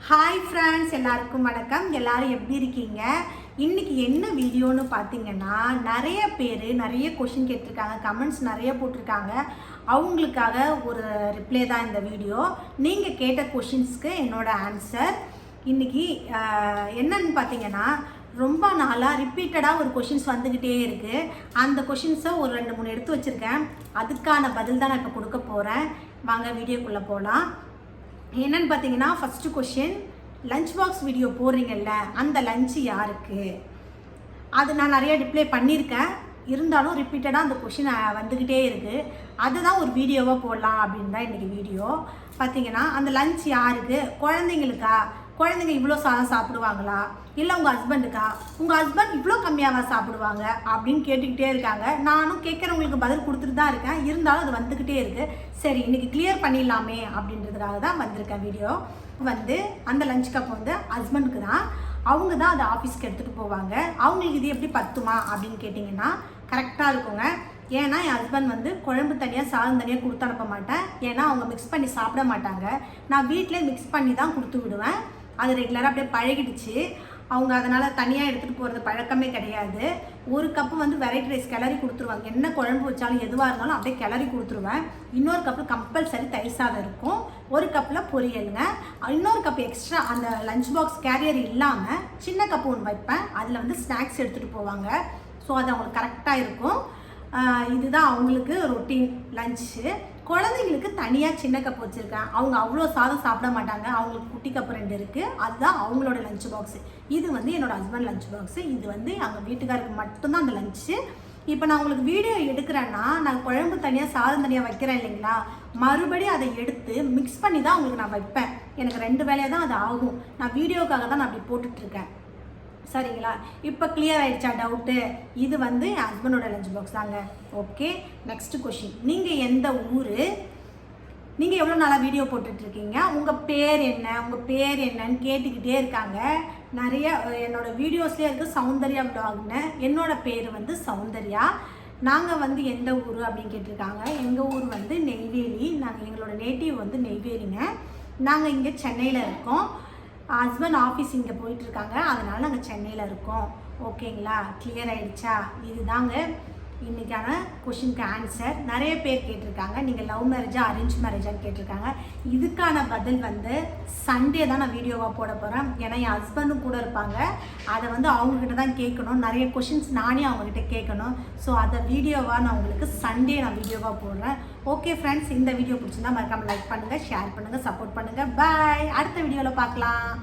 Hi friends, எல்லாருக்கும் வணக்கம். எல்லாரும் எப்படி இருக்கீங்க? இன்றைக்கி என்ன வீடியோன்னு பார்த்தீங்கன்னா, நிறைய பேர் நிறைய கொஷின் கேட்டிருக்காங்க, கமெண்ட்ஸ் நிறைய போட்டிருக்காங்க. அவங்களுக்காக ஒரு ரிப்ளை தான் இந்த வீடியோ. நீங்கள் கேட்ட கொஷின்ஸ்க்கு என்னோடய ஆன்சர். இன்றைக்கி என்னன்னு பார்த்தீங்கன்னா, ரொம்ப நாளாக ரிப்பீட்டடாக ஒரு கொஷின்ஸ் வந்துக்கிட்டே இருக்குது. அந்த கொஷின்ஸை ஒரு 2-3 எடுத்து வச்சுருக்கேன். அதுக்கான பதில் தான் நான் இப்போ கொடுக்க போகிறேன். வாங்க வீடியோக்குள்ளே போகலாம். என்னன்னு பார்த்தீங்கன்னா, first question, lunch box video போடுறீங்கல்ல, அந்த லஞ்சு யாருக்கு? அது நான் நிறைய ரிப்ளை பண்ணியிருக்கேன். இருந்தாலும் ரிப்பீட்டடாக அந்த கொஷின் வந்துக்கிட்டே இருக்குது. அதுதான் ஒரு வீடியோவாக போடலாம் அப்படின்னு தான் இன்றைக்கி வீடியோ. பார்த்தீங்கன்னா, அந்த லஞ்ச் யாருக்கு? குழந்தைங்களுக்கா? குழந்தைங்க இவ்வளோ சாதம் சாப்பிடுவாங்களா? இல்லை உங்கள் ஹஸ்பண்டுக்கா? உங்கள் ஹஸ்பண்ட் இவ்வளோ கம்மியாக சாப்பிடுவாங்க அப்படின்னு கேட்டுக்கிட்டே இருக்காங்க. நானும் கேட்குறவங்களுக்கு பதில் கொடுத்துட்டு தான் இருக்கேன். இருந்தாலும் அது வந்துக்கிட்டே இருக்குது. சரி, இன்றைக்கி கிளியர் பண்ணிடலாமே அப்படின்றதுக்காக தான் வந்திருக்கேன் வீடியோ. அந்த லஞ்ச் கப் ஹஸ்பண்டுக்கு தான். அவங்க தான் அதை ஆஃபீஸ்க்கு எடுத்துகிட்டு போவாங்க. அவங்களுக்கு இது எப்படி பத்துமா அப்படின்னு கேட்டிங்கன்னா கரெக்டாக இருக்குங்க. ஏன்னா என் ஹஸ்பண்ட் குழம்பு தனியாக சாதம் தனியாக கொடுத்து அனுப்ப மாட்டேன். ஏன்னா அவங்க மிக்ஸ் பண்ணி சாப்பிட மாட்டாங்க. நான் வீட்டிலே மிக்ஸ் பண்ணி தான் கொடுத்து விடுவேன். அது ரெகுலராக அப்படியே பழகிடுச்சு. அவங்க அதனால் தனியாக எடுத்துகிட்டு போகிறது பழக்கமே கிடையாது. ஒரு கப்பு வெரைட்டி ரைஸ் கிளறி கொடுத்துருவாங்க. என்ன குழம்பு வச்சாலும் எதுவாக இருந்தாலும் அப்படியே கிளறி கொடுத்துருவேன். இன்னொரு கப்பு கம்பல்சரி தயிர் சாதம் இருக்கும். ஒரு கப்பில் பொரியலுங்க. இன்னொரு கப்பு எக்ஸ்ட்ரா அந்த லஞ்ச் பாக்ஸ் கேரியர் இல்லாமல் சின்ன கப்பு ஒன்று வைப்பேன். அதில் ஸ்நாக்ஸ் எடுத்துகிட்டு போவாங்க. ஸோ அது அவங்களுக்கு கரெக்டாக இருக்கும். இதுதான் அவங்களுக்கு ரொட்டீன் லஞ்சு. குழந்தைங்களுக்கு தனியாக சின்ன கப் வச்சுருக்கேன். அவங்க அவ்வளோ சாதம் சாப்பிட மாட்டாங்க. அவங்களுக்கு குட்டி கப்பு 2 இருக்குது. அதுதான் அவங்களோட லஞ்ச் பாக்ஸு. இது என்னோடய ஹஸ்பண்ட் லஞ்ச் பாக்ஸு. இது அவங்க வீட்டுக்காருக்கு மட்டும்தான் அந்த லஞ்சு. இப்போ நான் உங்களுக்கு வீடியோ எடுக்கிறேன்னா, நான் குழம்பு தனியாக சாதம் தனியாக வைக்கிறேன் இல்லைங்களா, மறுபடியும் அதை எடுத்து மிக்ஸ் பண்ணி தான் உங்களுக்கு நான் வைப்பேன். எனக்கு 2 வேலையாக தான் அது ஆகும். நான் வீடியோக்காக தான் நான் அப்படி போட்டுட்ருக்கேன். சரிங்களா? இப்போ கிளியர் ஆகிடுச்சா டவுட்டு? இது என் ஹஸ்பண்டோட லஞ்ச் பாக்ஸ் தாங்க. Okay, next question. நீங்கள் எந்த ஊர்? நீங்கள் எவ்வளோ நாளாக வீடியோ போட்டுட்ருக்கீங்க? உங்கள் பேர் என்ன? உங்கள் பேர் என்னன்னு கேட்டுக்கிட்டே இருக்காங்க. நிறைய என்னோடய வீடியோஸ்லேயே இருக்குது சௌந்தர்யா விலாக்னு. என்னோடய பேர் சௌந்தர்யா. நாங்கள் எந்த ஊர் அப்படின்னு கேட்டிருக்காங்க. எங்கள் ஊர் நெய்வேலி. எங்களோட நேட்டிவ் நெய்வேலிங்க. நாங்கள் இங்கே சென்னையில் இருக்கோம். ஹஸ்பண்ட் ஆஃபீஸ் இங்கே போயிட்டுருக்காங்க. அதனால் நாங்கள் சென்னையில் இருக்கோம். ஓகேங்களா? கிளியர் ஆகிடுச்சா? இதுதாங்க இன்றைக்கான கொஷினுக்கு ஆன்சர். நிறைய பேர் கேட்டிருக்காங்க, நீங்கள் லவ் மேரேஜா அரேஞ்ச் மேரேஜான்னு கேட்டிருக்காங்க. இதுக்கான பதில் சண்டே தான் நான் வீடியோவாக போட போகிறேன். ஏன்னா என் ஹஸ்பண்டும் கூட இருப்பாங்க. அதை அவங்கக்கிட்ட தான் கேட்கணும். நிறைய கொஷின்ஸ் நானே அவங்கக்கிட்ட கேட்கணும். ஸோ அதை வீடியோவாக நான் உங்களுக்கு சண்டே நான் வீடியோவாக போடுறேன். ஓகே ஃப்ரெண்ட்ஸ், இந்த வீடியோ பிடிச்சிருந்தா மறக்காமல் லைக் பண்ணுங்கள், ஷேர் பண்ணுங்கள், சப்போர்ட் பண்ணுங்கள். பாய். அடுத்த வீடியோவில் பார்க்கலாம்.